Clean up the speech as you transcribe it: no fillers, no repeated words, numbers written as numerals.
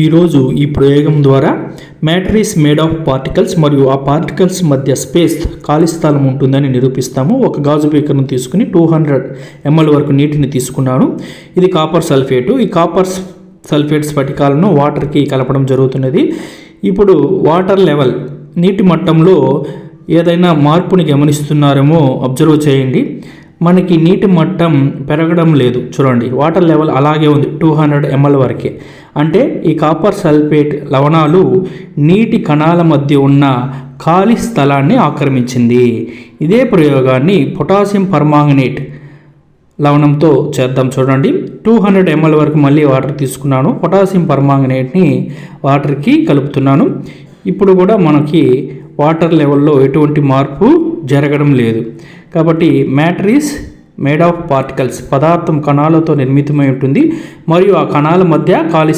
ఈరోజు ఈ ప్రయోగం ద్వారా matter is made of particles మరియు ఆ పార్టికల్స్ మధ్య స్పేస్ ఖాళీ స్థలం ఉంటుందని నిరూపిస్తాము. ఒక గాజు బీకర్ను తీసుకుని 200 ml వరకు నీటిని తీసుకున్నాను. ఇది కాపర్ సల్ఫేటు. ఈ కాపర్ సల్ఫేట్ స్ఫటికాలను వాటర్కి కలపడం జరుగుతున్నది. ఇప్పుడు వాటర్ లెవెల్ నీటి మట్టంలో ఏదైనా మార్పుని గమనిస్తున్నారేమో అబ్జర్వ్ చేయండి. మనకి నీటి మట్టం పెరగడం లేదు. చూడండి, వాటర్ లెవెల్ అలాగే ఉంది 200 ml వరకే. అంటే ఈ కాపర్ సల్ఫేట్ లవణాలు నీటి కణాల మధ్య ఉన్న ఖాళీ స్థలాన్ని ఆక్రమించింది. ఇదే ప్రయోగాన్ని పొటాషియం పర్మాంగనేట్ లవణంతో చేద్దాం. చూడండి, 200 ml వరకు మళ్ళీ వాటర్ తీసుకున్నాను. పొటాషియం పర్మాంగనేట్ని వాటర్కి కలుపుతున్నాను. ఇప్పుడు కూడా మనకి వాటర్ లెవెల్లో ఎటువంటి మార్పు జరగడం లేదు. కాబట్టి matter is made of particles, పదార్థం కణాలతో నిర్మితమై ఉంటుంది మరియు ఆ కణాల మధ్య ఖాళీ